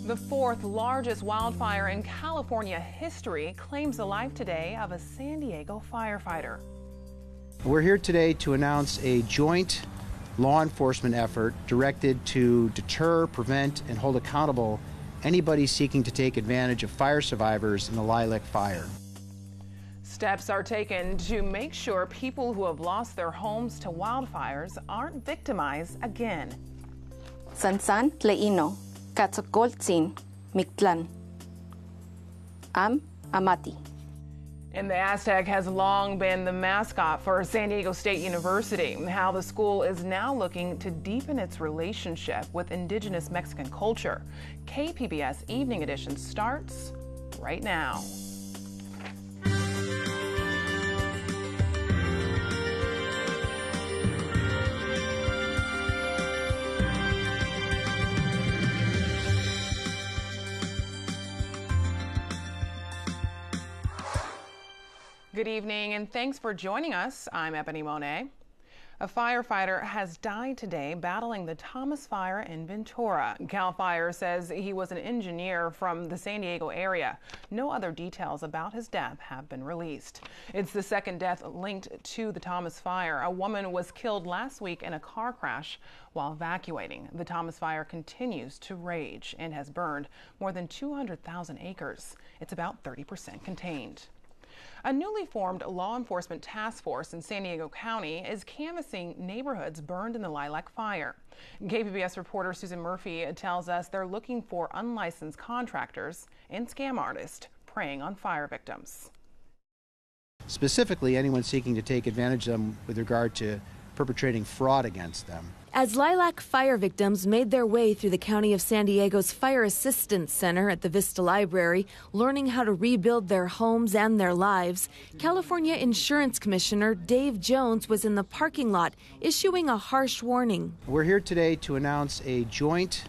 The fourth largest wildfire in California history claims the life today of a San Diego firefighter. We're here today to announce a joint law enforcement effort directed to deter, prevent, and hold accountable anybody seeking to take advantage of fire survivors in the Lilac Fire. Steps are taken to make sure people who have lost their homes to wildfires aren't victimized again. Sansan Tleino, Katzakoltzin, Mictlan. Amati. And the Aztec has long been the mascot for San Diego State University. How the school is now looking to deepen its relationship with indigenous Mexican culture. KPBS Evening Edition starts right now. Good evening and thanks for joining us. I'm Ebony Monet. A firefighter has died today battling the Thomas Fire in Ventura. CAL FIRE says he was an engineer from the San Diego area. No other details about his death have been released. It's the second death linked to the Thomas Fire. A woman was killed last week in a car crash while evacuating. The Thomas Fire continues to rage and has burned more than 200,000 acres. It's about 30% contained. A newly formed law enforcement task force in San Diego County is canvassing neighborhoods burned in the Lilac Fire. KPBS reporter Susan Murphy tells us they're looking for unlicensed contractors and scam artists preying on fire victims. Specifically, anyone seeking to take advantage of them with regard to perpetrating fraud against them. As Lilac fire victims made their way through the County of San Diego's Fire Assistance Center at the Vista Library, learning how to rebuild their homes and their lives, California Insurance Commissioner Dave Jones was in the parking lot issuing a harsh warning. We're here today to announce a joint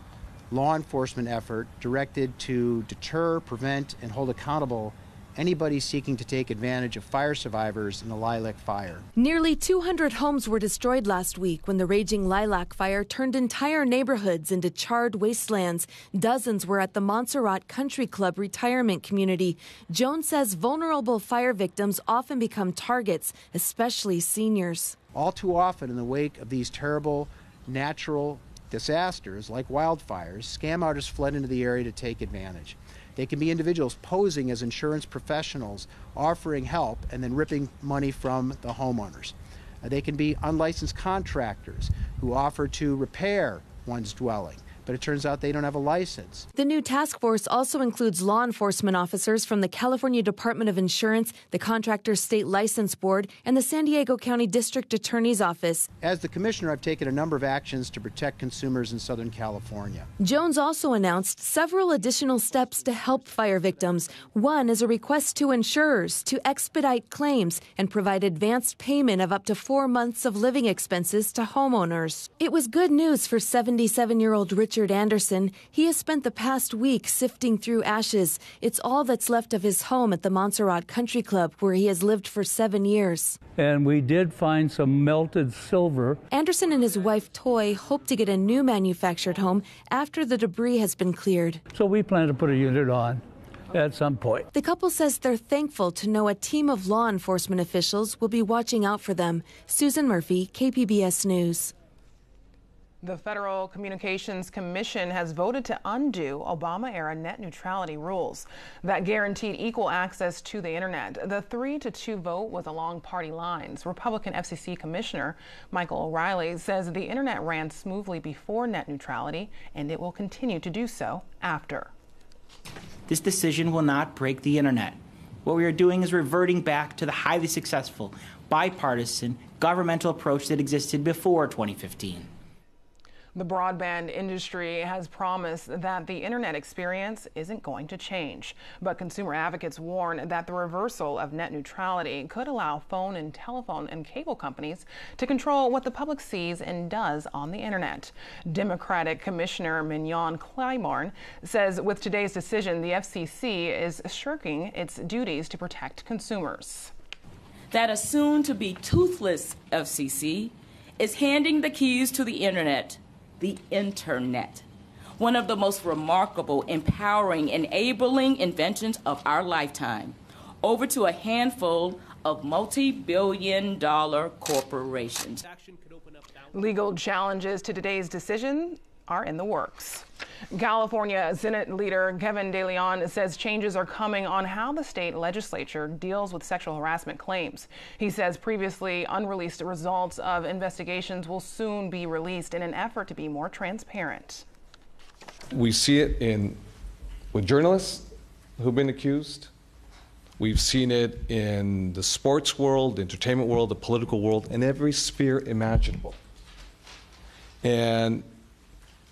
law enforcement effort directed to deter, prevent, and hold accountable anybody seeking to take advantage of fire survivors in the Lilac Fire. Nearly 200 homes were destroyed last week when the raging Lilac Fire turned entire neighborhoods into charred wastelands. Dozens were at the Montserrat Country Club retirement community. Jones says vulnerable fire victims often become targets, especially seniors. All too often, in the wake of these terrible natural disasters like wildfires, scam artists fled into the area to take advantage. They can be individuals posing as insurance professionals, offering help, and then ripping money from the homeowners. They can be unlicensed contractors who offer to repair one's dwelling, but it turns out they don't have a license. The new task force also includes law enforcement officers from the California Department of Insurance, the Contractors State License Board, and the San Diego County District Attorney's Office. As the commissioner, I've taken a number of actions to protect consumers in Southern California. Jones also announced several additional steps to help fire victims. One is a request to insurers to expedite claims and provide advanced payment of up to 4 months of living expenses to homeowners. It was good news for 77-year-old Richard Anderson. He has spent the past week sifting through ashes. It's all that's left of his home at the Montserrat Country Club, where he has lived for 7 years. And we did find some melted silver. Anderson and his wife, Toy, hope to get a new manufactured home after the debris has been cleared. So we plan to put a unit on at some point. The couple says they're thankful to know a team of law enforcement officials will be watching out for them. Susan Murphy, KPBS News. The Federal Communications Commission has voted to undo Obama-era net neutrality rules that guaranteed equal access to the internet. The 3-2 vote was along party lines. Republican FCC Commissioner Michael O'Reilly says the internet ran smoothly before net neutrality, and it will continue to do so after. This decision will not break the internet. What we are doing is reverting back to the highly successful, bipartisan, governmental approach that existed before 2015. The broadband industry has promised that the internet experience isn't going to change, but consumer advocates warn that the reversal of net neutrality could allow phone and telephone and cable companies to control what the public sees and does on the internet. Democratic Commissioner Mignon Clybourne says with today's decision, the FCC is shirking its duties to protect consumers. That a soon-to-be toothless FCC is handing the keys to the internet one of the most remarkable, empowering, enabling inventions of our lifetime, over to a handful of multi-billion-dollar corporations. Legal challenges to today's decision are in the works. California Senate leader Kevin De Leon says changes are coming on how the state legislature deals with sexual harassment claims. He says previously unreleased results of investigations will soon be released in an effort to be more transparent. We see it with journalists who've been accused. We've seen it in the sports world, the entertainment world, the political world, in every sphere imaginable. And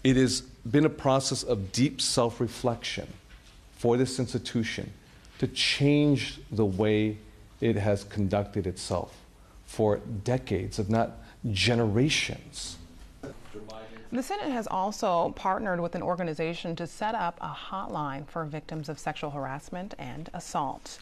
it has been a process of deep self-reflection for this institution to change the way it has conducted itself for decades, if not generations. The Senate has also partnered with an organization to set up a hotline for victims of sexual harassment and assault.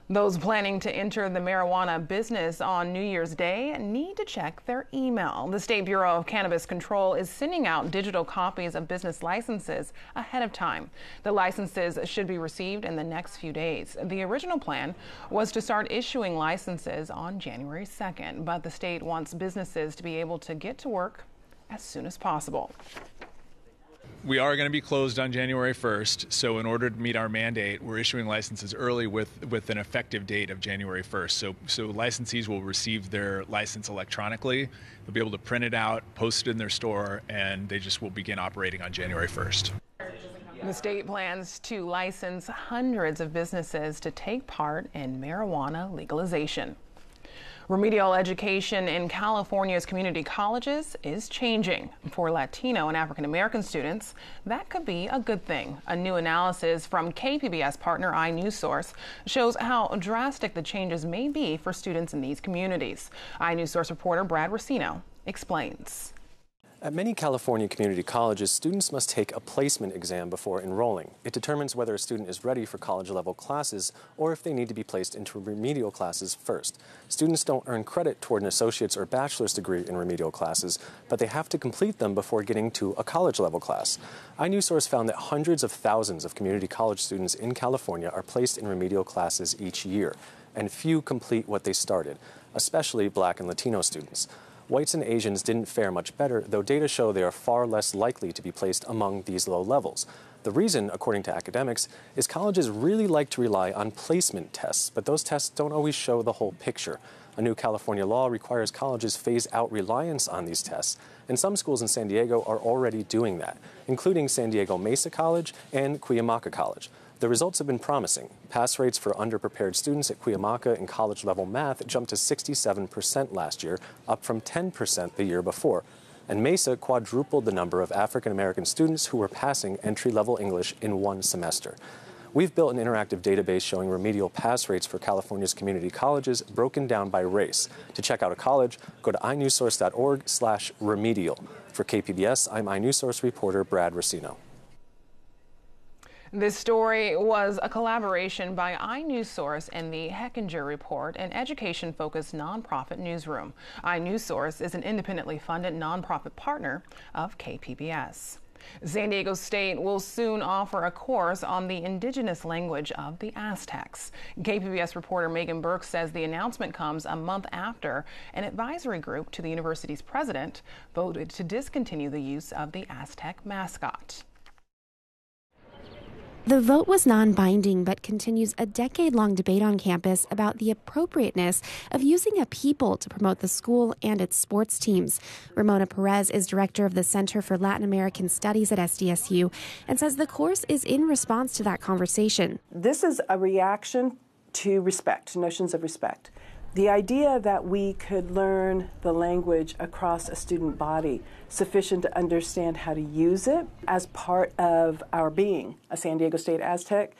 Those planning to enter the marijuana business on New Year's Day need to check their email. The State Bureau of Cannabis Control is sending out digital copies of business licenses ahead of time. The licenses should be received in the next few days. The original plan was to start issuing licenses on January 2nd, but the state wants businesses to be able to get to work as soon as possible. We are going to be closed on January 1st, so in order to meet our mandate, we're issuing licenses early with an effective date of January 1st. So licensees will receive their license electronically. They'll be able to print it out, post it in their store, and they just will begin operating on January 1st. The state plans to license hundreds of businesses to take part in marijuana legalization. Remedial education in California's community colleges is changing. For Latino and African American students, that could be a good thing. A new analysis from KPBS partner iNewsSource shows how drastic the changes may be for students in these communities. iNewsSource reporter Brad Racino explains. At many California community colleges, students must take a placement exam before enrolling. It determines whether a student is ready for college-level classes or if they need to be placed into remedial classes first. Students don't earn credit toward an associate's or bachelor's degree in remedial classes, but they have to complete them before getting to a college-level class. iNewsSource found that hundreds of thousands of community college students in California are placed in remedial classes each year, and few complete what they started, especially Black and Latino students. Whites and Asians didn't fare much better, though data show they are far less likely to be placed among these low levels. The reason, according to academics, is colleges really like to rely on placement tests, but those tests don't always show the whole picture. A new California law requires colleges phase out reliance on these tests, and some schools in San Diego are already doing that, including San Diego Mesa College and Cuyamaca College. The results have been promising. Pass rates for underprepared students at Cuyamaca in college-level math jumped to 67% last year, up from 10% the year before. And Mesa quadrupled the number of African-American students who were passing entry-level English in one semester. We've built an interactive database showing remedial pass rates for California's community colleges broken down by race. To check out a college, go to inewssource.org/remedial. For KPBS, I'm iNewsSource reporter Brad Racino. This story was a collaboration by iNewsSource and the Hechinger Report, an education-focused nonprofit newsroom. iNewsSource is an independently funded nonprofit partner of KPBS. San Diego State will soon offer a course on the indigenous language of the Aztecs. KPBS reporter Megan Burke says the announcement comes a month after an advisory group to the university's president voted to discontinue the use of the Aztec mascot. The vote was non-binding but continues a decade-long debate on campus about the appropriateness of using a people to promote the school and its sports teams. Ramona Perez is director of the Center for Latin American Studies at SDSU and says the course is in response to that conversation. This is a reaction to respect, to notions of respect. The idea that we could learn the language across a student body sufficient to understand how to use it as part of our being a San Diego State Aztec,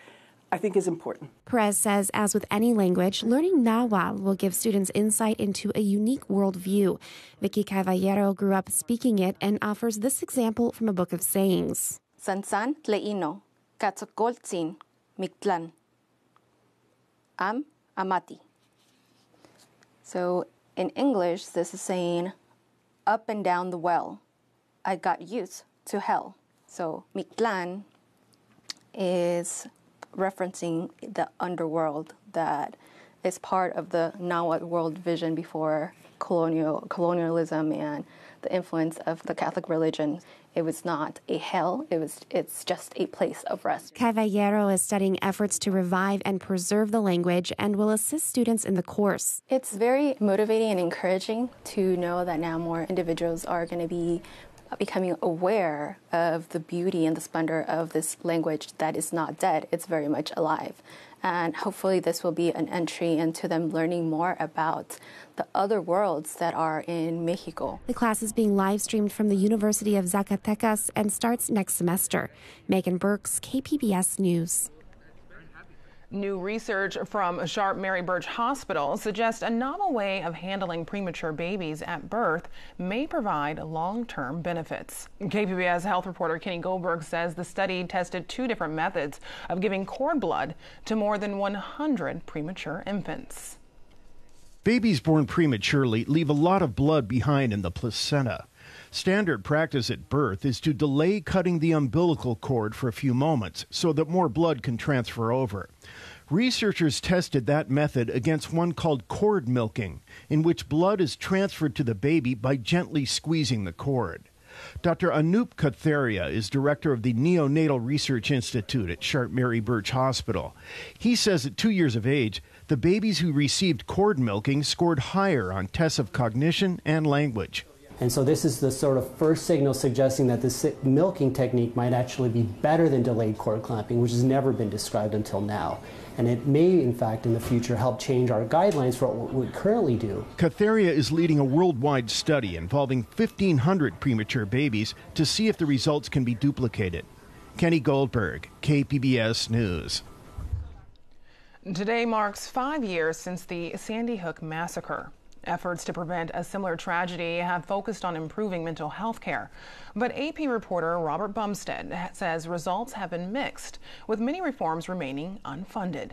I think is important. Perez says, as with any language, learning Nahuatl will give students insight into a unique worldview. Vicky Caballero grew up speaking it and offers this example from a book of sayings. Sansan tleino, katzokoltzin, mictlan. Am amati. So in English, this is saying, up and down the well, I got used to hell. So Mictlan is referencing the underworld that is part of the Nahuatl world vision before colonialism and the influence of the Catholic religion. It was not a hell, it's just a place of rest. Caballero is studying efforts to revive and preserve the language and will assist students in the course. It's very motivating and encouraging to know that now more individuals are going to be becoming aware of the beauty and the splendor of this language that is not dead, it's very much alive. And hopefully this will be an entry into them learning more about the other worlds that are in Mexico. The class is being live streamed from the University of Zacatecas and starts next semester. Megan Burks, KPBS News. New research from Sharp Mary Birch Hospital suggests a novel way of handling premature babies at birth may provide long-term benefits. KPBS health reporter Kenny Goldberg says the study tested 2 different methods of giving cord blood to more than 100 premature infants. Babies born prematurely leave a lot of blood behind in the placenta. Standard practice at birth is to delay cutting the umbilical cord for a few moments so that more blood can transfer over. Researchers tested that method against one called cord milking, in which blood is transferred to the baby by gently squeezing the cord. Dr. Anup Katharia is director of the Neonatal Research Institute at Sharp Mary Birch Hospital. He says at 2 years of age, the babies who received cord milking scored higher on tests of cognition and language. And so this is the sort of first signal suggesting that this milking technique might actually be better than delayed cord clamping, which has never been described until now. And it may, in fact, in the future help change our guidelines for what we currently do. Katharia is leading a worldwide study involving 1,500 premature babies to see if the results can be duplicated. Kenny Goldberg, KPBS News. Today marks 5 years since the Sandy Hook massacre. Efforts to prevent a similar tragedy have focused on improving mental health care. But AP reporter Robert Bumstead says results have been mixed, with many reforms remaining unfunded.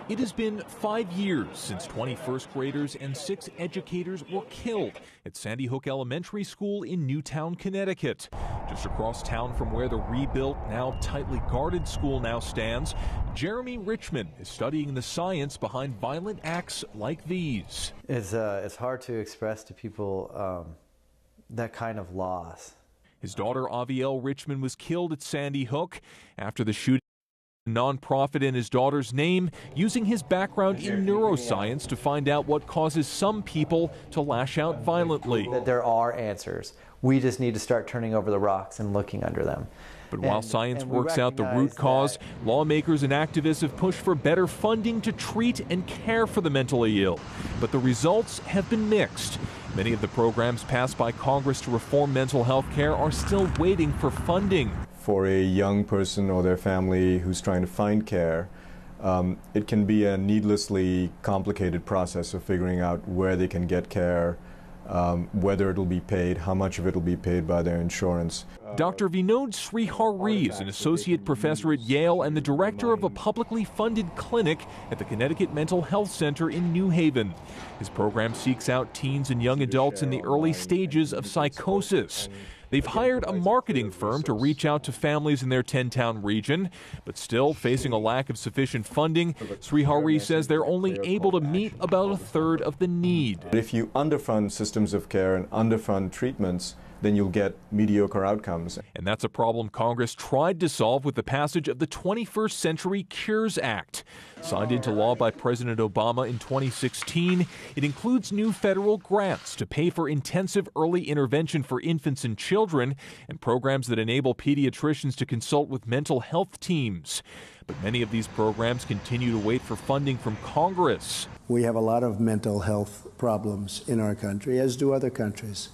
It has been 5 years since 20 first graders and 6 educators were killed at Sandy Hook Elementary School in Newtown, Connecticut. Just across town from where the rebuilt, now tightly guarded school now stands, Jeremy Richmond is studying the science behind violent acts like these. It's hard to express to people that kind of loss. His daughter Avielle Richmond was killed at Sandy Hook after the shooting. A nonprofit in his daughter's name, using his background in neuroscience to find out what causes some people to lash out violently. That there are answers. We just need to start turning over the rocks and looking under them. But while science works out the root cause, lawmakers and activists have pushed for better funding to treat and care for the mentally ill. But the results have been mixed. Many of the programs passed by Congress to reform mental health care are still waiting for funding. For a young person or their family who's trying to find care, it can be a needlessly complicated process of figuring out where they can get care, whether it'll be paid, how much of it will be paid by their insurance. Dr. Vinod Srihari is an associate professor at Yale and the director of a publicly funded clinic at the Connecticut Mental Health Center in New Haven. His program seeks out teens and young adults in the early stages of psychosis. They've hired a marketing firm to reach out to families in their 10-town region, but still facing a lack of sufficient funding, Srihari says they're only able to meet about a third of the need. If you underfund systems of care and underfund treatments, then you'll get mediocre outcomes. And that's a problem Congress tried to solve with the passage of the 21st Century Cures Act. Signed into law by President Obama in 2016, it includes new federal grants to pay for intensive early intervention for infants and children and programs that enable pediatricians to consult with mental health teams. But many of these programs continue to wait for funding from Congress. We have a lot of mental health problems in our country, as do other countries.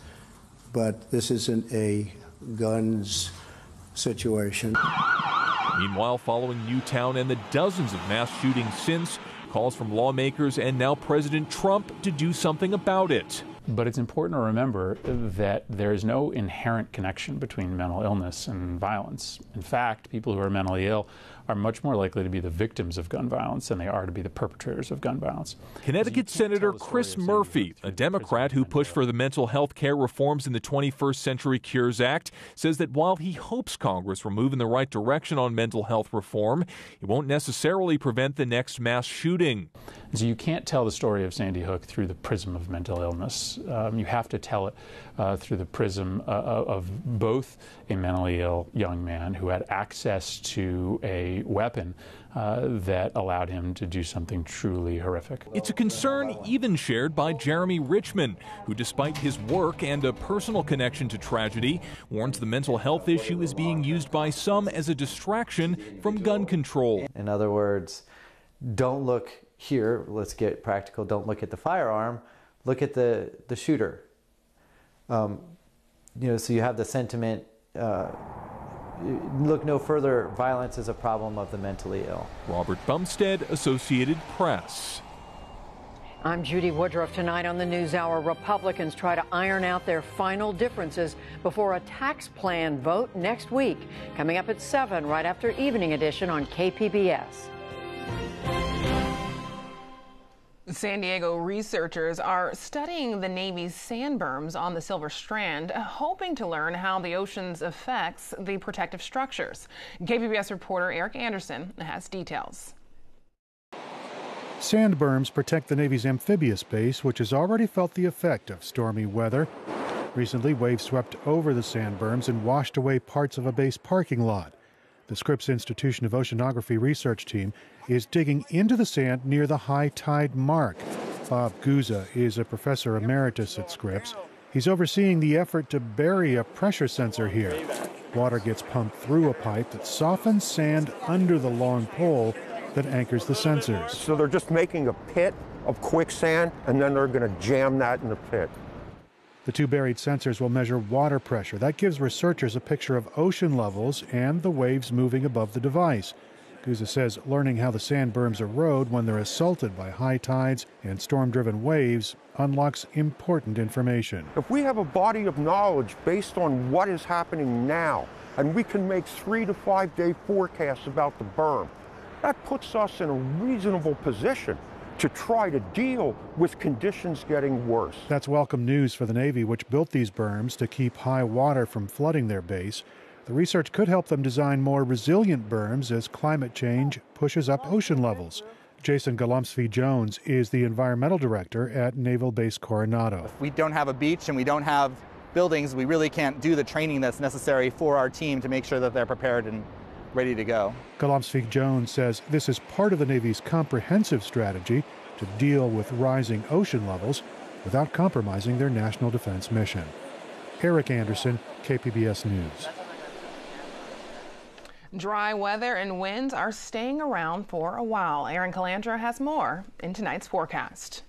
But this isn't a guns situation. Meanwhile, following Newtown and the dozens of mass shootings since, calls from lawmakers and now President Trump to do something about it. But it's important to remember that there is no inherent connection between mental illness and violence. In fact, people who are mentally ill are much more likely to be the victims of gun violence than they are to be the perpetrators of gun violence. Connecticut Senator Chris Murphy, a Democrat who pushed for the mental health care reforms in the 21st Century Cures Act, says that while he hopes Congress will move in the right direction on mental health reform, it won't necessarily prevent the next mass shooting. So you can't tell the story of Sandy Hook through the prism of mental illness. You have to tell it through the prism of both a mentally ill young man who had access to a weapon that allowed him to do something truly horrific. It's a concern even shared by Jeremy Richmond, who, despite his work and a personal connection to tragedy, warns the mental health issue is being used by some as a distraction from gun control. In other words, don't look here, let's get practical, don't look at the firearm, look at the shooter. So you have the sentiment, look no further, violence is a problem of the mentally ill. Robert Bumstead, Associated Press. I'm Judy Woodruff. Tonight on the NewsHour, Republicans try to iron out their final differences before a tax plan vote next week. Coming up at 7, right after Evening Edition on KPBS. San Diego researchers are studying the Navy's sand berms on the Silver Strand, hoping to learn how the oceans affects the protective structures. KPBS reporter Eric Anderson has details. Sand berms protect the Navy's amphibious base, which has already felt the effect of stormy weather. Recently, waves swept over the sand berms and washed away parts of a base parking lot. The Scripps Institution of Oceanography research team is digging into the sand near the high tide mark. Bob Guza is a professor emeritus at Scripps. He's overseeing the effort to bury a pressure sensor here. Water gets pumped through a pipe that softens sand under the long pole that anchors the sensors. So they're just making a pit of quicksand, and then they're going to jam that in the pit. The two buried sensors will measure water pressure. That gives researchers a picture of ocean levels and the waves moving above the device. Guza says learning how the sand berms erode when they're assaulted by high tides and storm-driven waves unlocks important information. If we have a body of knowledge based on what is happening now, and we can make 3 to 5 day forecasts about the berm, that puts us in a reasonable position to try to deal with conditions getting worse. That's welcome news for the Navy, which built these berms to keep high water from flooding their base. The research could help them design more resilient berms as climate change pushes up ocean levels. Jason Golomsky-Jones is the environmental director at Naval Base Coronado. If we don't have a beach and we don't have buildings, we really can't do the training that's necessary for our team to make sure that they're prepared and ready to go. Golomsky-Jones says this is part of the Navy's comprehensive strategy to deal with rising ocean levels without compromising their national defense mission. Eric Anderson, KPBS News. Dry weather and winds are staying around for a while. Aaron Calandra has more in tonight's forecast.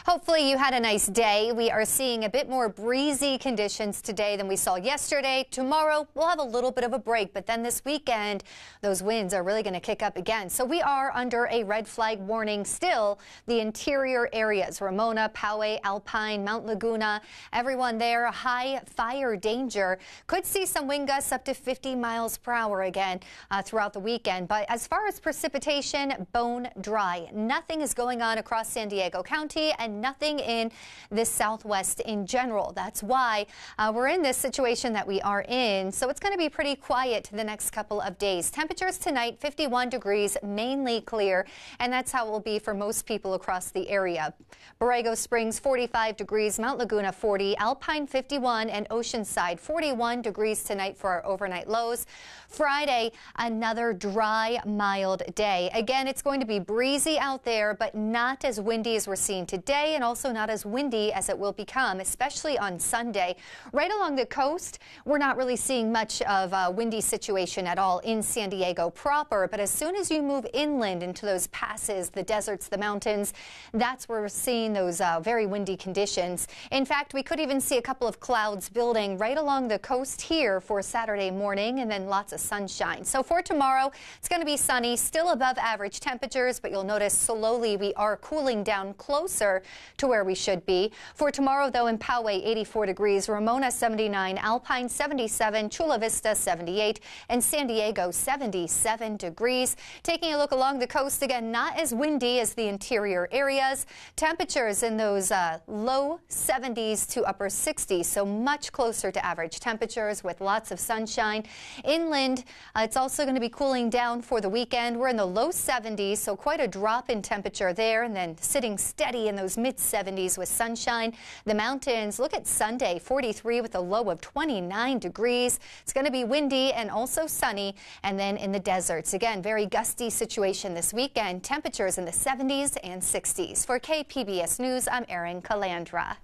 Hopefully you had a nice day. We are seeing a bit more breezy conditions today than we saw yesterday. Tomorrow we'll have a little bit of a break, but then this weekend those winds are really going to kick up again. So we are under a red flag warning still. The interior areas, Ramona, Poway, Alpine, Mount Laguna, everyone there, high fire danger. Could see some wind gusts up to 50 miles per hour again throughout the weekend. But as far as precipitation, bone dry. Nothing is going on across San Diego County and nothing in the Southwest in general. That's why we're in this situation that we are in. So it's going to be pretty quiet the next couple of days. Temperatures tonight, 51 degrees, mainly clear, and that's how it will be for most people across the area. Borrego Springs, 45 degrees, Mount Laguna, 40, Alpine, 51, and Oceanside, 41 degrees tonight for our overnight lows. Friday, another dry, mild day. Again, it's going to be breezy out there, but not as windy as we're seeing today, and also not as windy as it will become, especially on Sunday. Right along the coast, we're not really seeing much of a windy situation at all in San Diego proper, but as soon as you move inland into those passes, the deserts, the mountains, that's where we're seeing those very windy conditions. In fact, we could even see a couple of clouds building right along the coast here for Saturday morning, and then lots of sunshine. So for tomorrow, it's going to be sunny, still above average temperatures, but you'll notice slowly we are cooling down closer to where we should be. For tomorrow, though, in Poway, 84 degrees, Ramona 79, Alpine 77, Chula Vista 78, and San Diego 77 degrees. Taking a look along the coast again, not as windy as the interior areas. Temperatures in those low 70s to upper 60s, so much closer to average temperatures with lots of sunshine. Inland, it's also going to be cooling down for the weekend. We're in the low 70s, so quite a drop in temperature there, and then sitting steady in those mid 70s with sunshine. The mountains, look at Sunday, 43 with a low of 29 degrees. It's going to be windy and also sunny. And then in the deserts, again, very gusty situation this weekend. Temperatures in the 70s and 60s. For KPBS News, I'm Erin Calandra.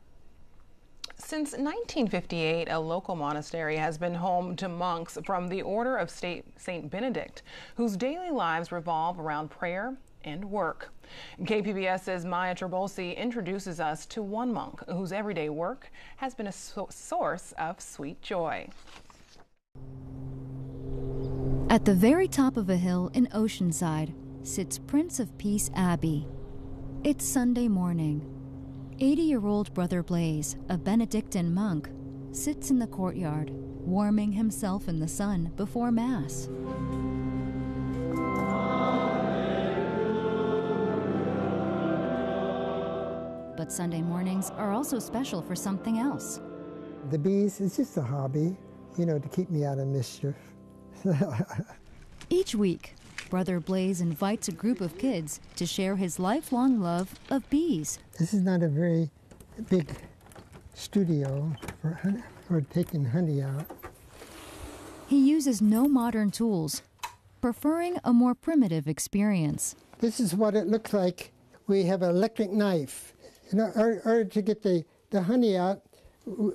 Since 1958, a local monastery has been home to monks from the Order of St. Benedict, whose daily lives revolve around prayer and work. KPBS's Maya Trabolsi introduces us to one monk whose everyday work has been a source of sweet joy. At the very top of a hill in Oceanside sits Prince of Peace Abbey. It's Sunday morning. 80-year-old Brother Blaze, a Benedictine monk, sits in the courtyard, warming himself in the sun before Mass. But Sunday mornings are also special for something else. The bees is just a hobby, to keep me out of mischief. Each week, Brother Blaze invites a group of kids to share his lifelong love of bees. This is not a very big studio for taking honey out. He uses no modern tools, preferring a more primitive experience. This is what it looks like. We have an electric knife. In order to get the honey out,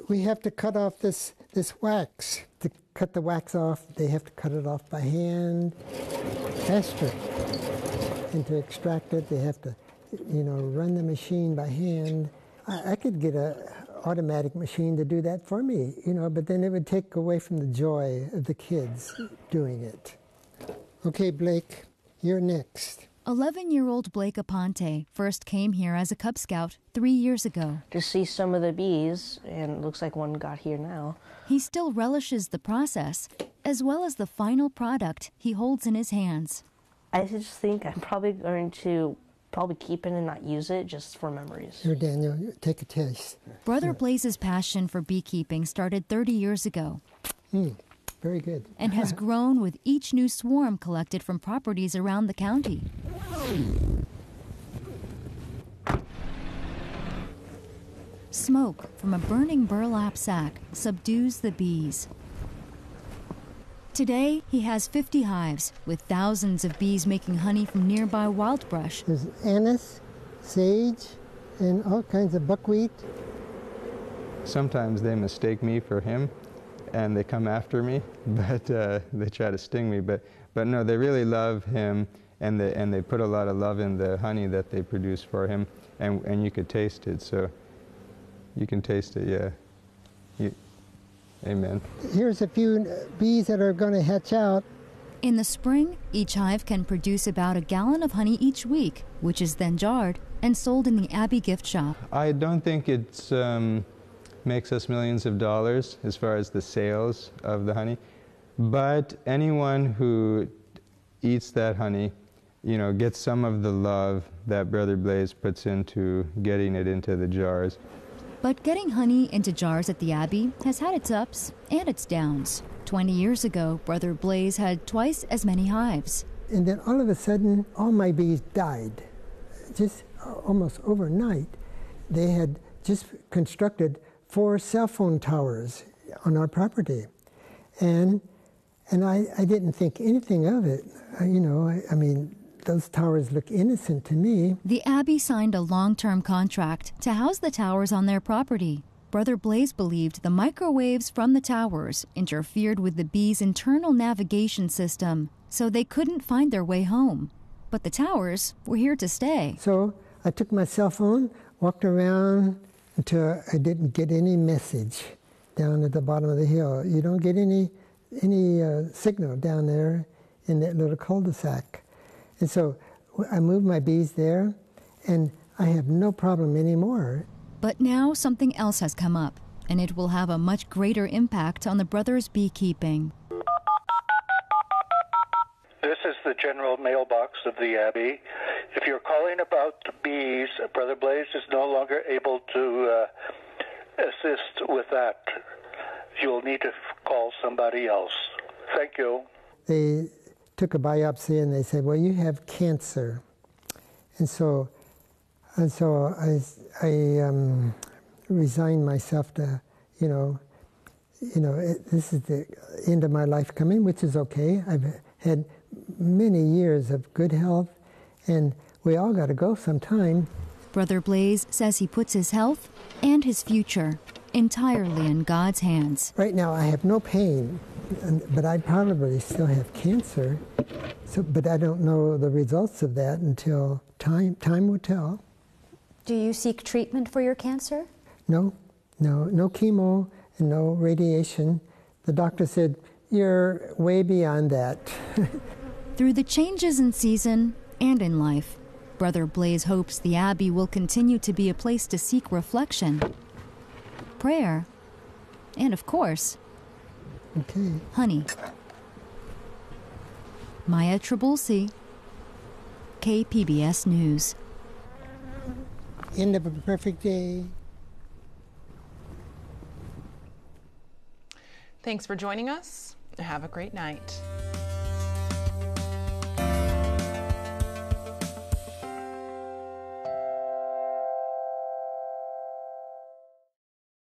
we have to cut off this wax. To cut the wax off, they have to cut it off by hand, faster. And to extract it, they have to, run the machine by hand. I could get an automatic machine to do that for me, but then it would take away from the joy of the kids doing it. Okay, Blake, you're next. 11-year-old Blake Aponte first came here as a Cub Scout 3 years ago. To see some of the bees, and it looks like one got here now. He still relishes the process, as well as the final product he holds in his hands. I just think I'm probably going to keep it and not use it, just for memories. Here, Daniel, take a taste. Brother Blaze's passion for beekeeping started 30 years ago. Very good. And has grown with each new swarm collected from properties around the county. Smoke from a burning burlap sack subdues the bees. Today, he has 50 hives, with thousands of bees making honey from nearby wildbrush. There's anise, sage, and all kinds of buckwheat. Sometimes they mistake me for him, and they come after me, but they try to sting me. But no, they really love him, and they put a lot of love in the honey that they produce for him, and you could taste it. So you can taste it, yeah. Amen. Here's a few bees that are going to hatch out. In the spring, each hive can produce about 1 gallon of honey each week, which is then jarred and sold in the Abbey gift shop. I don't think it makes us millions of dollars as far as the sales of the honey, but anyone who eats that honey, gets some of the love that Brother Blaze puts into getting it into the jars. But getting honey into jars at the Abbey has had its ups and its downs. 20 years ago, Brother Blaze had twice as many hives. And then all of a sudden, all my bees died. Just almost overnight. They had just constructed 4 cell phone towers on our property. And I didn't think anything of it. I mean, those towers look innocent to me. The Abbey signed a long-term contract to house the towers on their property. Brother Blaze believed the microwaves from the towers interfered with the bees' internal navigation system, so they couldn't find their way home. But the towers were here to stay. So I took my cell phone, walked around until I didn't get any message down at the bottom of the hill. You don't get any signal down there in that little cul-de-sac. And so I moved my bees there, and I have no problem anymore. But now something else has come up, and it will have a much greater impact on the brothers' beekeeping. This is the general mailbox of the Abbey. If you're calling about the bees, Brother Blaze is no longer able to assist with that. You'll need to call somebody else. Thank you. They took a biopsy and they said, well, you have cancer. And so I resigned myself to, this is the end of my life coming, which is okay. I've had many years of good health, and we all got to go sometime. Brother Blaze says he puts his health and his future entirely in God's hands. Right now I have no pain, but I probably still have cancer. But I don't know the results of that until time will tell. Do you seek treatment for your cancer? No chemo and no radiation. The doctor said, you're way beyond that. Through the changes in season and in life, Brother Blaze hopes the Abbey will continue to be a place to seek reflection, prayer, and of course, honey. Maya Trabulsi, KPBS News. End of a perfect day. Thanks for joining us. Have a great night.